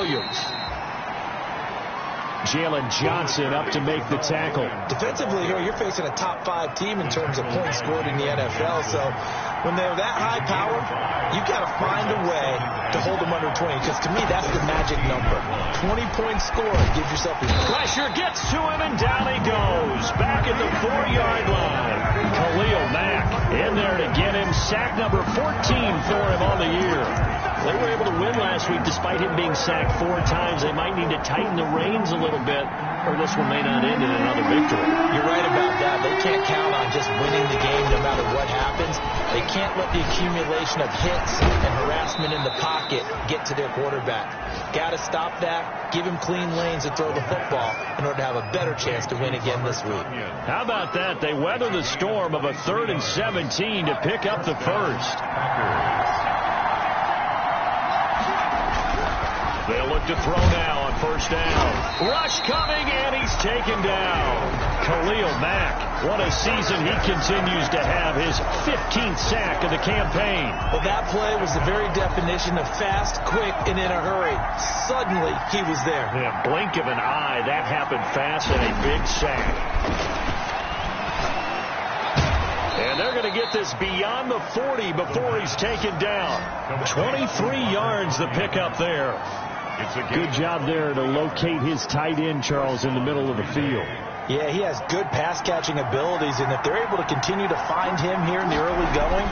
Williams. Jalen Johnson up to make the tackle. Defensively here, you're facing a top 5 team in terms of points scored in the NFL. So when they're that high power, you've got to find a way to hold them under 20. Because to me, that's the magic number. 20 points scored gives yourself a... Pressure gets to him, and down he goes. Back at the 4-yard line. Khalil Mack in there to get him. Sack number 14 for him on the year. They were able to win last week despite him being sacked 4 times. They might need to tighten the reins a little bit, or this one may not end in another victory. You're right about that. They can't count on just winning the game no matter what happens. They can't let the accumulation of hits and harassment in the pocket get to their quarterback. Got to stop that, give him clean lanes and throw the football in order to have a better chance to win again this week. How about that? They weather the storm of a 3rd and 17 to pick up the first. They'll look to throw now on 1st down. Rush coming, and he's taken down. Khalil Mack, what a season he continues to have, his 15th sack of the campaign. Well, that play was the very definition of fast, quick, and in a hurry. Suddenly, he was there. Yeah, blink of an eye, that happened fast, and a big sack. And they're going to get this beyond the 40 before he's taken down. 23 yards the pickup there. Good job there to locate his tight end, Charles, in the middle of the field. Yeah, he has good pass-catching abilities, and if they're able to continue to find him here in the early going,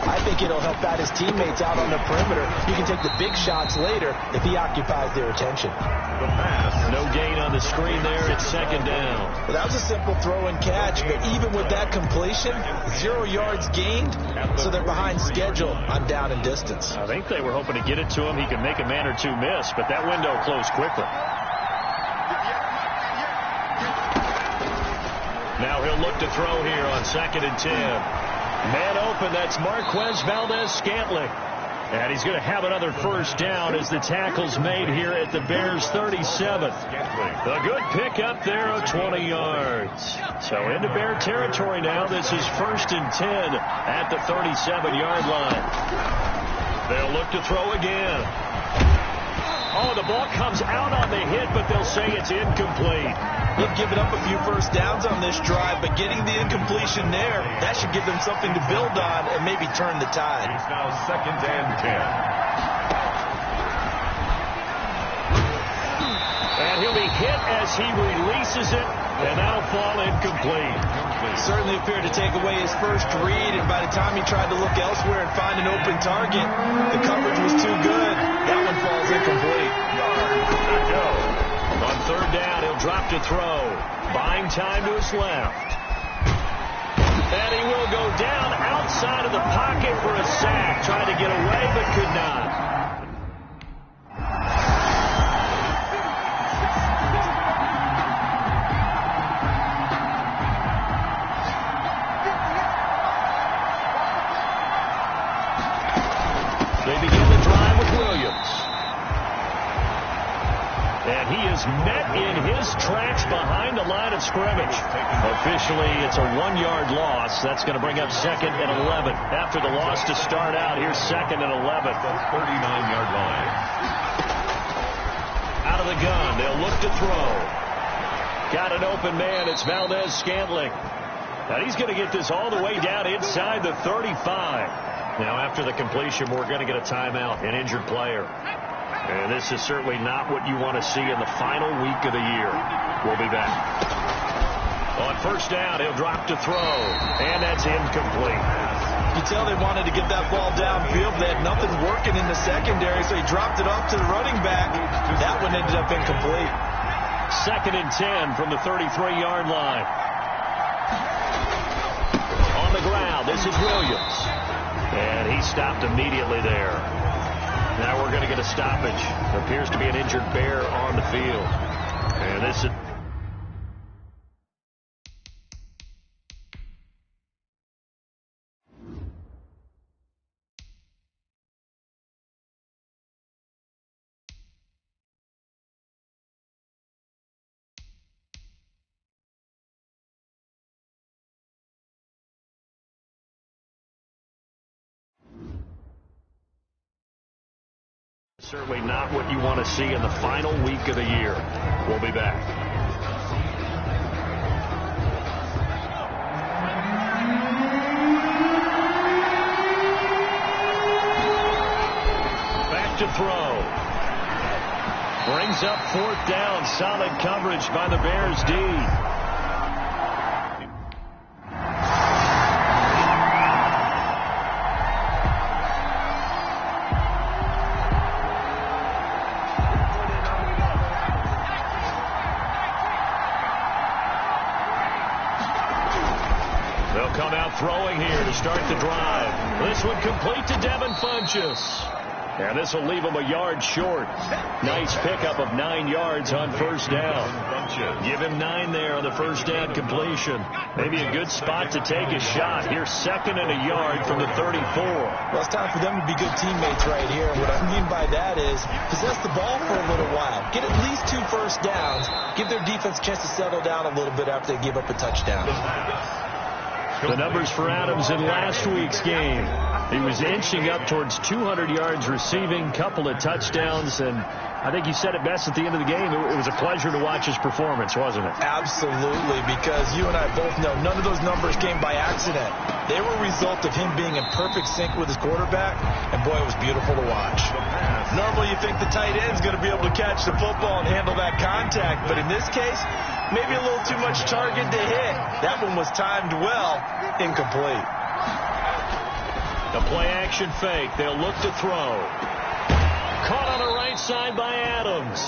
I think it'll help out his teammates out on the perimeter. You can take the big shots later if he occupies their attention. No gain on the screen there. It's 2nd down. Well, that was a simple throw and catch, but even with that completion, 0 yards gained, so they're behind schedule on down and distance. I think they were hoping to get it to him. He could make a man or two miss, but that window closed quickly. Now he'll look to throw here on 2nd and 10. Man open, that's Marquez Valdez-Scantling. And he's going to have another 1st down as the tackle's made here at the Bears' 37th. A good pickup there of 20 yards. So into Bear territory now. This is 1st and 10 at the 37-yard line. They'll look to throw again. Oh, the ball comes out on the hit, but they'll say it's incomplete. They've given up a few 1st downs on this drive, but getting the incompletion there, that should give them something to build on and maybe turn the tide. It's now 2nd and 10. And he'll be hit as he releases it, and that'll fall incomplete. Certainly appeared to take away his first read, and by the time he tried to look elsewhere and find an open target, the coverage was too good. That one falls incomplete. On 3rd down, he'll drop to throw. Buying time to his left. And he will go down outside of the pocket for a sack. Trying to get away, but could not. They begin the drive with Williams. And he is met in his tracks behind the line of scrimmage. Officially, it's a 1-yard loss. That's going to bring up 2nd and 11. After the loss to start out, here's 2nd and 11. 39-yard line. Out of the gun, they'll look to throw. Got an open man. It's Valdez-Scantling. Now he's going to get this all the way down inside the 35. Now after the completion, we're going to get a timeout, an injured player. And this is certainly not what you want to see in the final week of the year. We'll be back. On 1st down, he'll drop to throw. And that's incomplete. You tell they wanted to get that ball downfield. They had nothing working in the secondary, so he dropped it off to the running back. That one ended up incomplete. 2nd and 10 from the 33-yard line. On the ground, this is Williams. And he stopped immediately there. Now we're going to get a stoppage. Appears to be an injured Bear on the field. And this is... Certainly not what you want to see in the final week of the year. We'll be back. Back to throw. Brings up 4th down. Solid coverage by the Bears D. They'll come out throwing here to start the drive. This one complete to Devin Funchess. And this will leave him a yard short. Nice pickup of 9 yards on 1st down. Give him 9 there on the 1st down completion. Maybe a good spot to take a shot. Here's 2nd and a yard from the 34. Well, it's time for them to be good teammates right here. And what I mean by that is possess the ball for a little while. Get at least 2 first downs. Give their defense a chance to settle down a little bit after they give up a touchdown. The numbers for Adams in last week's game. He was inching up towards 200 yards receiving, couple of touchdowns, and I think you said it best at the end of the game. It was a pleasure to watch his performance, wasn't it? Absolutely, because you and I both know none of those numbers came by accident. They were a result of him being in perfect sync with his quarterback, and boy, it was beautiful to watch. Normally you think the tight end's going to be able to catch the football and handle that contact, but in this case, maybe a little too much target to hit. That one was timed well, incomplete. The play-action fake. They'll look to throw. Caught on the right side by Adams.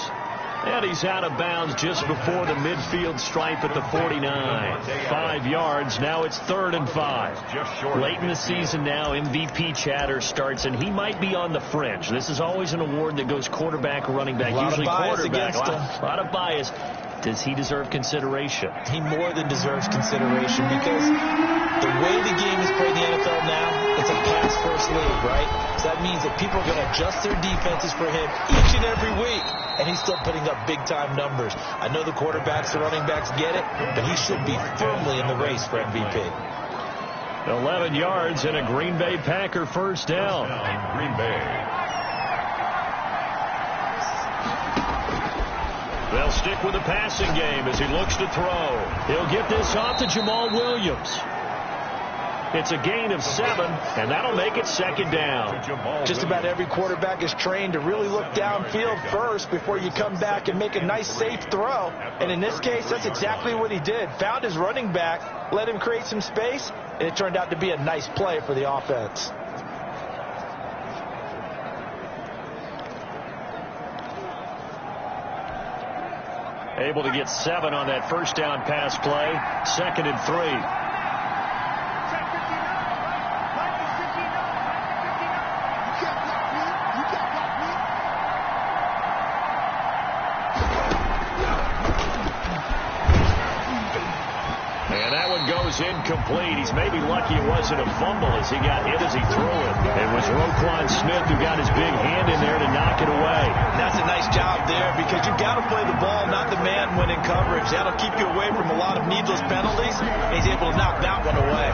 And he's out of bounds just before the midfield stripe at the 49. 5 yards. Now it's 3rd and 5. Late in the season now, MVP chatter starts, and he might be on the fringe. This is always an award that goes quarterback or running back. Usually quarterback. A lot of bias. Does he deserve consideration? He more than deserves consideration because the way the game is played in the NFL now, it's a pass-first league, right? So that means that people are going to adjust their defenses for him each and every week, and he's still putting up big-time numbers. I know the quarterbacks, the running backs get it, but he should be firmly in the race for MVP. 11 yards and a Green Bay Packer 1st down. Green Bay. They'll stick with the passing game as he looks to throw. He'll get this off to Jamal Williams. It's a gain of 7, and that'll make it 2nd down. Just about every quarterback is trained to really look downfield first before you come back and make a nice, safe throw. And in this case, that's exactly what he did. Found his running back, let him create some space, and it turned out to be a nice play for the offense. Able to get 7 on that 1st down pass play. 2nd and 3. Incomplete. He's maybe lucky it wasn't a fumble as he got hit as he threw it. It was Roquan Smith who got his big hand in there to knock it away. That's a nice job there because you've got to play the ball, not the man when in coverage. That'll keep you away from a lot of needless penalties. He's able to knock that one away.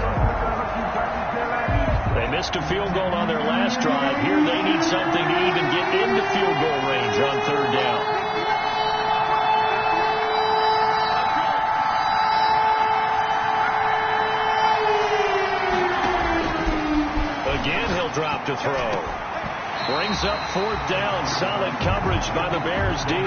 They missed a field goal on their last drive. Here they need something to even get into field goal range on 3rd down. Drop to throw. Brings up 4th down. Solid coverage by the Bears D.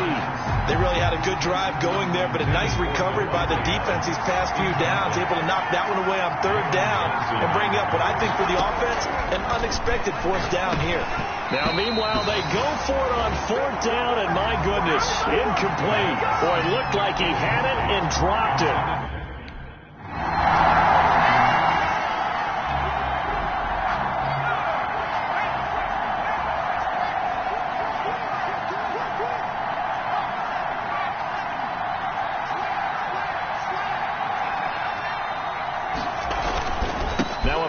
They really had a good drive going there, but a nice recovery by the defense these past few downs. Able to knock that one away on 3rd down and bring up what I think for the offense, an unexpected 4th down here. Now, meanwhile, they go for it on 4th down, and my goodness, incomplete. Boy, it looked like he had it and dropped it.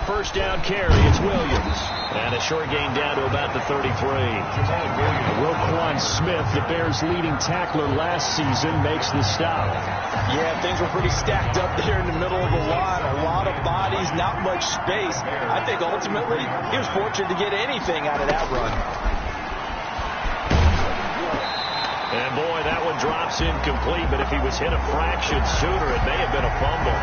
First down carry, it's Williams. And a short gain down to about the 33. Roquan Smith, the Bears' leading tackler last season, makes the stop. Yeah, things were pretty stacked up there in the middle of the line. A lot of bodies, not much space. I think ultimately he was fortunate to get anything out of that run. And, boy, that one drops incomplete, but if he was hit a fraction sooner, it may have been a fumble.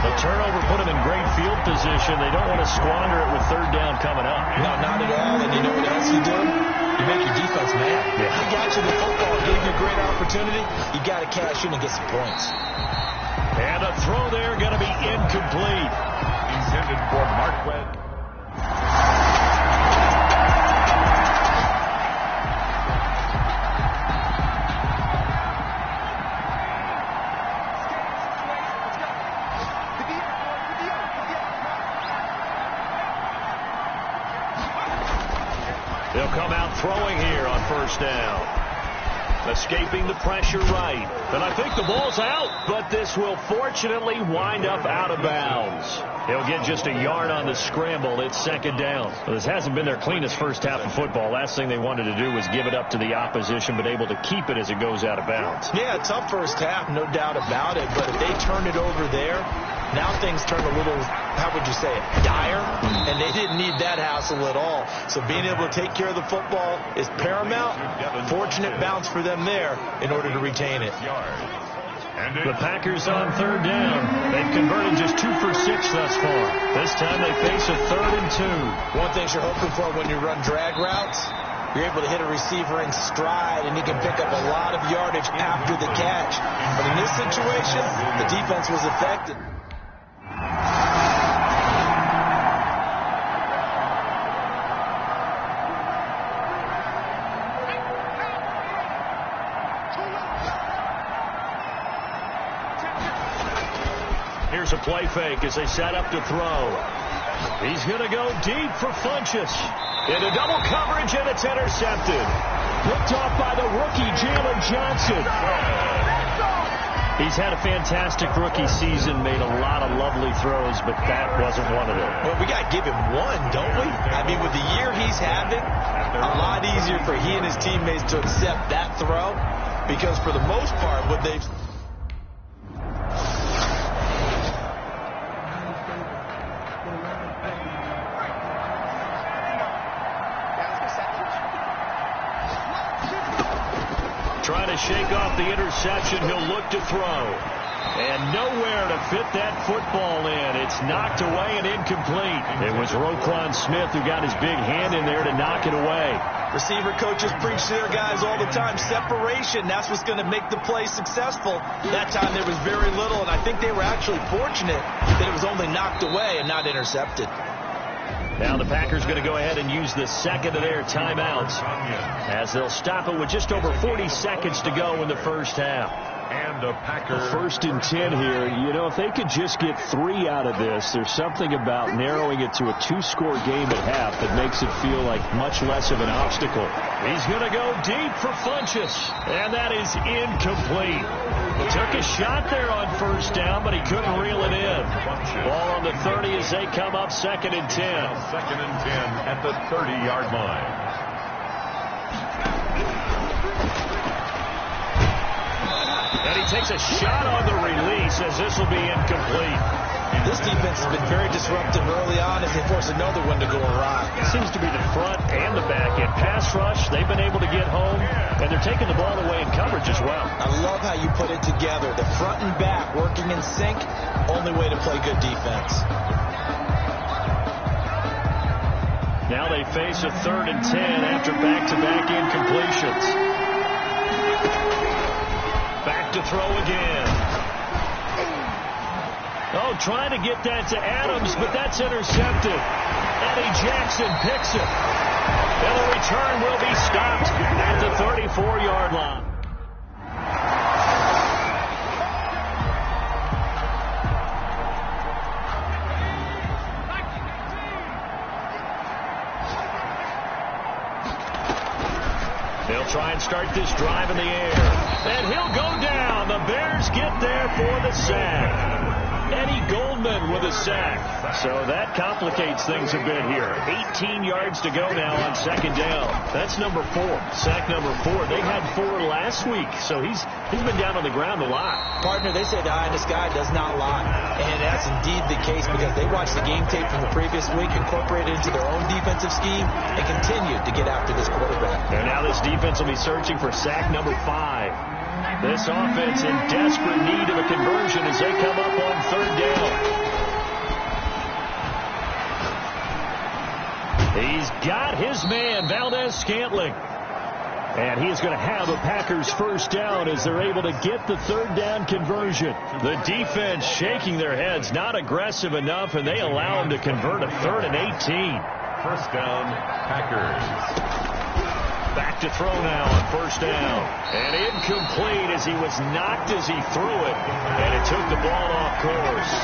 The turnover put him in great field position. They don't want to squander it with third down coming up. No, not at all. And you know what else you do? You make your defense mad. Yeah. He got you the football, gave you a great opportunity. You got to cash in and get some points. And a throw there going to be incomplete. Intended for Marquez. They'll come out throwing here on first down. Escaping the pressure right. And I think the ball's out, but this will fortunately wind up out of bounds. He'll get just a yard on the scramble. It's second down. Well, this hasn't been their cleanest first half of football. Last thing they wanted to do was give it up to the opposition, but able to keep it as it goes out of bounds. Yeah, tough first half, no doubt about it. But if they turn it over there, now things turn a little, how would you say it, dire? And they didn't need that hassle at all. So being able to take care of the football is paramount. Fortunate bounce for them there in order to retain it. The Packers on third down. They've converted just 2 for 6 thus far. This time they face a 3rd and 2. One thing you're hoping for when you run drag routes, you're able to hit a receiver in stride, and he can pick up a lot of yardage after the catch. But in this situation, the defense was effective. Here's a play fake as they set up to throw. He's going to go deep for Funchess. Into double coverage, and it's intercepted. Picked off by the rookie, Jalen Johnson. He's had a fantastic rookie season, made a lot of lovely throws, but that wasn't one of them. Well, we got to give him one, don't we? I mean, with the year he's having, a lot easier for he and his teammates to accept that throw, because for the most part, what they've... Trying to shake off the interception, he'll look to throw. And nowhere to fit that football in. It's knocked away and incomplete. It was Roquan Smith who got his big hand in there to knock it away. Receiver coaches preach to their guys all the time. Separation, that's what's going to make the play successful. That time there was very little, and I think they were actually fortunate that it was only knocked away and not intercepted. Now the Packers going to go ahead and use the second of their timeouts as they'll stop it with just over 40 seconds to go in the first half. And a Packer. 1st and 10 here. You know, if they could just get 3 out of this, there's something about narrowing it to a 2-score game at half that makes it feel like much less of an obstacle. He's going to go deep for Funchess, and that is incomplete. He took a shot there on first down, but he couldn't reel it in. Ball on the 30 as they come up 2nd and 10. 2nd and 10 at the 30-yard line. And he takes a shot on the release as this will be incomplete. This defense has been very disruptive early on as they force another one to go awry. Seems to be the front and the back end. Pass rush, they've been able to get home, and they're taking the ball away in coverage as well. I love how you put it together. The front and back working in sync, only way to play good defense. Now they face a 3rd and 10 after back-to-back incompletions. Back to throw again. Oh, trying to get that to Adams, but that's intercepted. Eddie Jackson picks it. And the return will be stopped at the 34-yard line. They'll try and start this drive in the air. And he'll go down. The Bears get there for the sack. Eddie Goldman with a sack. So that complicates things a bit here. 18 yards to go now on second down. That's number 4. Sack number 4. They had 4 last week, so he's been down on the ground a lot. Partner, they say the eye in the sky does not lie. And that's indeed the case because they watched the game tape from the previous week, incorporated it into their own defensive scheme, and continued to get after this quarterback. And now this defense will be searching for sack number 5. This offense in desperate need of a conversion as they come up on third down. He's got his man, Valdez-Scantling. And he's going to have a Packers first down as they're able to get the third down conversion. The defense shaking their heads, not aggressive enough, and they allow him to convert a 3rd and 18. First down, Packers. Back to throw now on first down. And incomplete as he was knocked as he threw it. And it took the ball off course.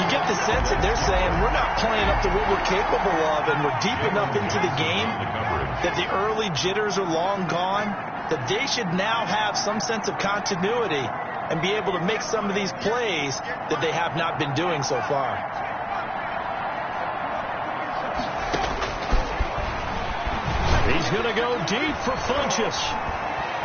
You get the sense that they're saying we're not playing up to what we're capable of, and we're deep enough into the game that the early jitters are long gone, that they should now have some sense of continuity and be able to make some of these plays that they have not been doing so far. He's going to go deep for Funchess.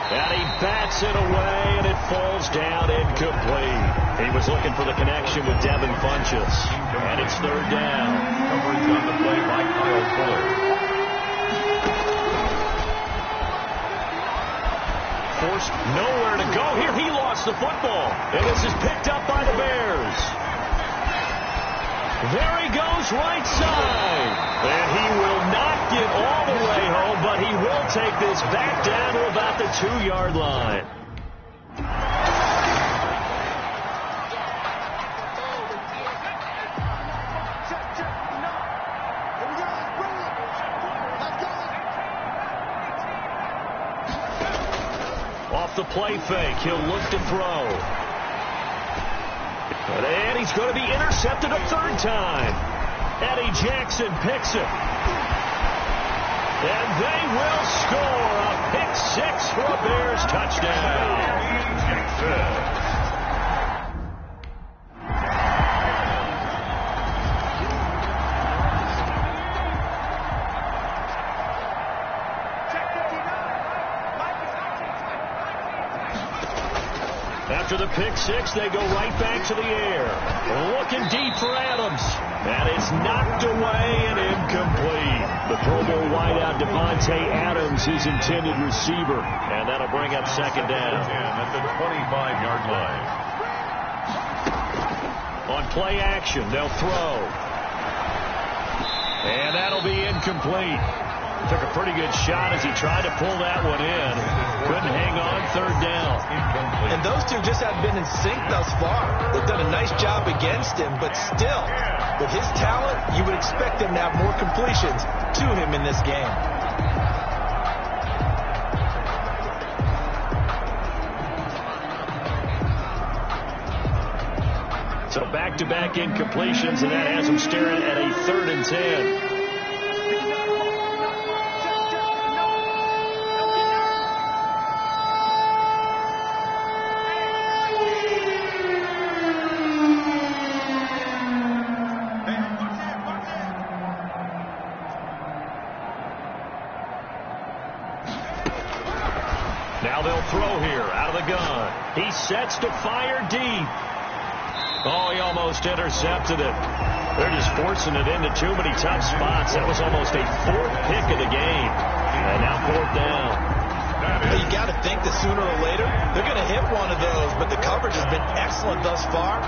And he bats it away, and it falls down incomplete. He was looking for the connection with Devin Funchess. And it's third down. Coverage on the play by Kyle Fuller. Forced nowhere to go here. He lost the football. And this is picked up by the Bears. There he goes right side. And he will not get all the way home, but he will take this back down to about the 2-yard line. Off the play fake, he'll look to throw. And he's going to be intercepted a 3rd time. Eddie Jackson picks it. And they will score a pick 6 for a Bears touchdown. Jackson. After the pick 6, they go right back to the air. Looking deep for Adams. And it's knocked away and incomplete. The Pro Bowl wideout Devontae Adams, his intended receiver. And that'll bring up second down. At the 25-yard line. On play action, they'll throw. And that'll be incomplete. Took a pretty good shot as he tried to pull that one in. Couldn't hang on, third down. And those two just haven't been in sync thus far. They've done a nice job against him, but still, with his talent, you would expect him to have more completions to him in this game. So back-to-back incompletions, and that has him staring at a 3rd and 10. Now they'll throw here out of the gun. He sets to fire deep. Oh, he almost intercepted it. They're just forcing it into too many tough spots. That was almost a 4th pick of the game. And now 4th down. Well, you got to think that sooner or later they're going to hit one of those, but the coverage has been excellent thus far.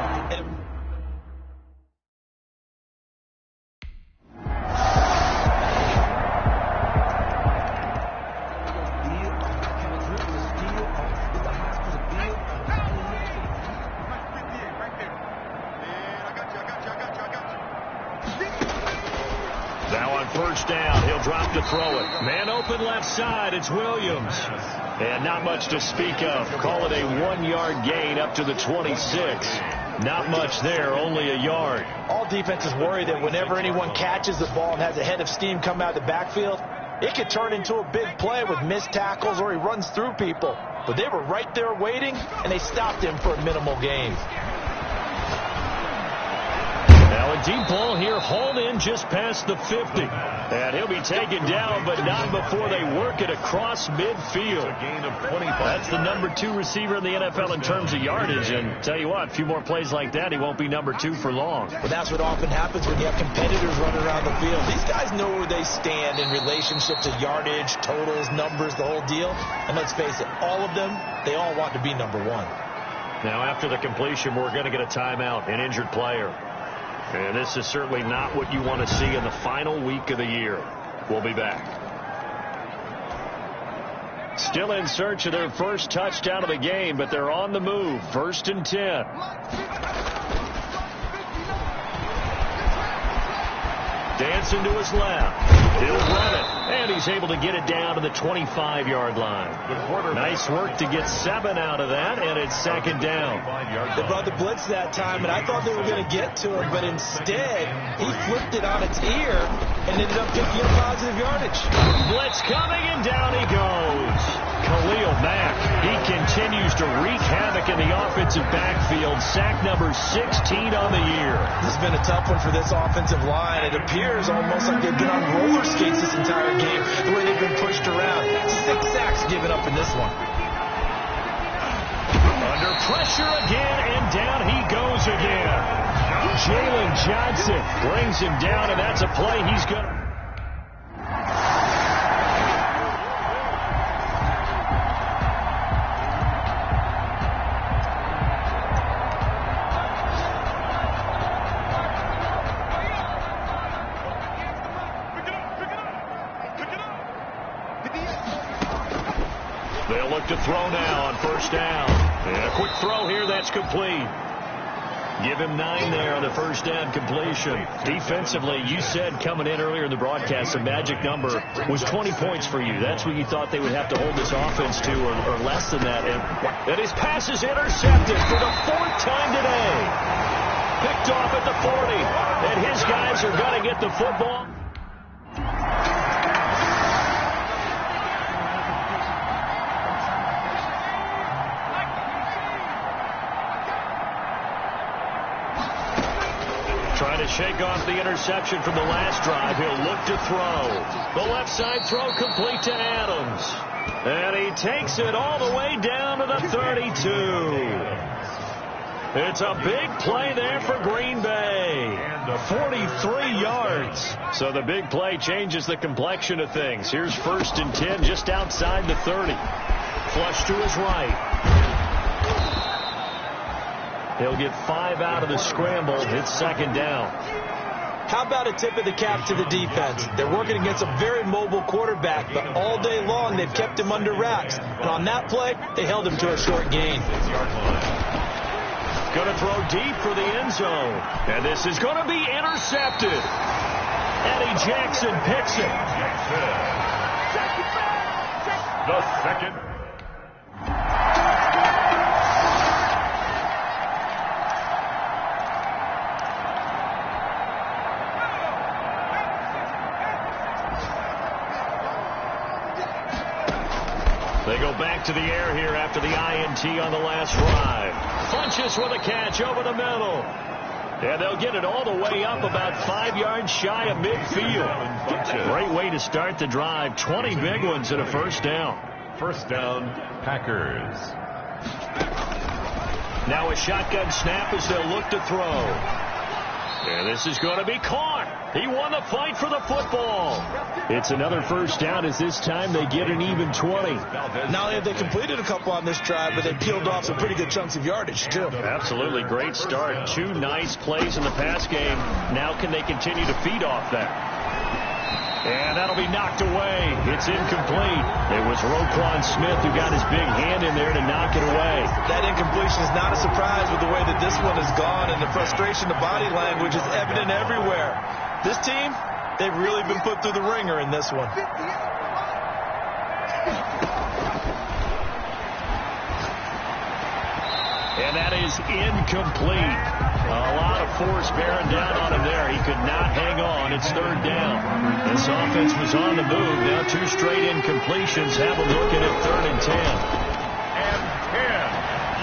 Now on first down, he'll drop to throw it. Man open left side, it's Williams. And not much to speak of. Call it a 1-yard gain up to the 26. Not much there, only a yard. All defenses worry that whenever anyone catches the ball and has a head of steam come out of the backfield, it could turn into a big play with missed tackles or he runs through people. But they were right there waiting, and they stopped him for a minimal gain. Now a deep ball here, hauled in just past the 50. And he'll be taken down, but not before they work it across midfield. A gain of 25. That's the number 2 receiver in the NFL in terms of yardage. And tell you what, a few more plays like that, he won't be number 2 for long. But that's what often happens when you have competitors running around the field. These guys know where they stand in relationship to yardage, totals, numbers, the whole deal. And let's face it, all of them, they all want to be number 1. Now after the completion, we're going to get a timeout, an injured player. And this is certainly not what you want to see in the final week of the year. We'll be back. Still in search of their first touchdown of the game, but they're on the move. 1st and 10. Dancing to his left. He'll run it. And he's able to get it down to the 25-yard line. Nice work to get 7 out of that, and it's 2nd down. They brought the blitz that time, and I thought they were going to get to him, but instead, he flipped it on its ear and ended up picking up positive yardage. Blitz coming, and down he goes. Khalil Mack, he continues to wreak havoc in the offensive backfield. Sack number 16 on the year. This has been a tough one for this offensive line. It appears almost like they've been on roller skates this entire game, the way they've been pushed around. 6 sacks given up in this one. Under pressure again, and down he goes again. Jalen Johnson brings him down, and that's a play he's going to... They'll look to throw now on 1st down. And a quick throw here, that's complete. Give him 9 there on the 1st down completion. Defensively, you said coming in earlier in the broadcast, the magic number was 20 points for you. That's what you thought they would have to hold this offense to, or less than that. And his pass is intercepted for the 4th time today. Picked off at the 40. And his guys are going to get the football. Trying to shake off the interception from the last drive. He'll look to throw. The left side throw complete to Adams. And he takes it all the way down to the 32. It's a big play there for Green Bay. 43 yards. So the big play changes the complexion of things. Here's 1st and 10 just outside the 30. Flush to his right. He'll get 5 out of the scramble. It's 2nd down. How about a tip of the cap to the defense? They're working against a very mobile quarterback, but all day long they've kept him under wraps. And on that play, they held him to a short gain. Going to throw deep for the end zone. And this is going to be intercepted. Eddie Jackson picks it. The 2nd. They go back to the air here after the INT on the last drive. Funches with a catch over the middle. And they'll get it all the way up about 5 yards shy of midfield. Great way to start the drive. 20 big ones and a 1st down. 1st down, Packers. Now a shotgun snap as they'll look to throw. And this is going to be caught. He won the fight for the football. It's another 1st down as this time they get an even 20. Not only have they completed a couple on this drive, but they peeled off some pretty good chunks of yardage, too. Absolutely. Great start. 2 nice plays in the pass game. Now can they continue to feed off that? And that'll be knocked away. It's incomplete. It was Roquan Smith who got his big hand in there to knock it away. That incompletion is not a surprise with the way that this one has gone, and the frustration, the body language is evident everywhere. This team, they've really been put through the ringer in this one. And that is incomplete. A lot of force bearing down on him there. He could not hang on. It's 3rd down. This offense was on the move. Now 2 straight incompletions have them looking at 3rd and 10. And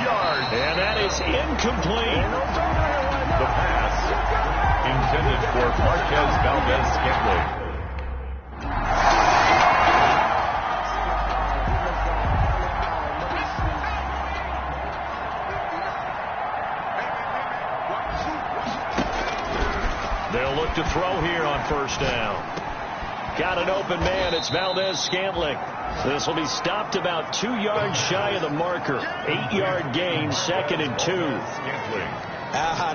10 yards. And that is incomplete. The pass intended for Marquez Valdez-Scantling. They'll look to throw here on first down. Got an open man. It's Valdez-Scantling. This will be stopped about 2 yards shy of the marker. 8-yard gain, 2nd and 2.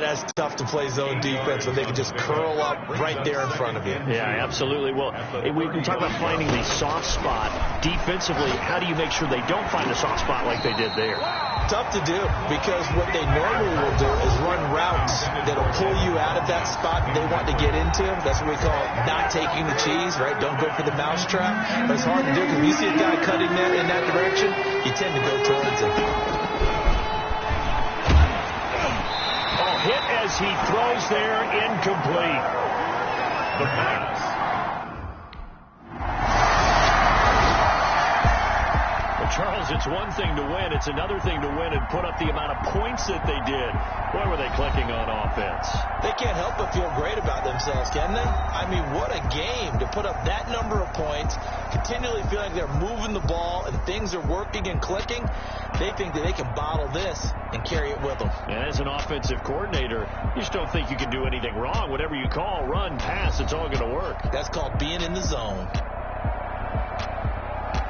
That's tough to play zone defense when they can just curl up right there in front of you. Yeah, absolutely. Well, we talk about finding the soft spot. Defensively, how do you make sure they don't find the soft spot like they did there? Tough to do, because what they normally will do is run routes that'll pull you out of that spot they want to get into. That's what we call not taking the cheese, right? Don't go for the mousetrap. That's hard to do, because when you see a guy cutting that in that direction, you tend to go towards him. Hit as he throws there, incomplete. The pass. Well, Charles, it's one thing to win. It's another thing to win and put up the amount of points that they did. Boy, were they clicking on offense. They can't help but feel great about themselves, can they? I mean, what a game to put up that number of points, continually feeling they're moving the ball and things are working and clicking. They think that they can bottle this and carry it with them. And as an offensive coordinator, you just don't think you can do anything wrong. Whatever you call, run, pass, it's all going to work. That's called being in the zone.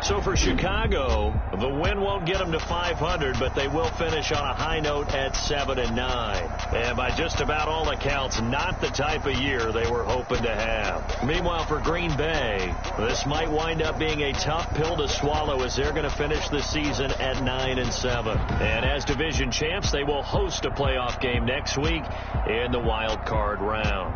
So for Chicago, the win won't get them to 500, but they will finish on a high note at 7-9. And by just about all accounts, not the type of year they were hoping to have. Meanwhile, for Green Bay, this might wind up being a tough pill to swallow, as they're going to finish the season at 9-7. And as division champs, they will host a playoff game next week in the wild card round.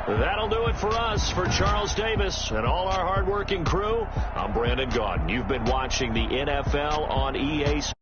That'll do it for us. For Charles Davis and all our hardworking crew, I'm Brandon Gaudin. You've been watching the NFL on EA Sports.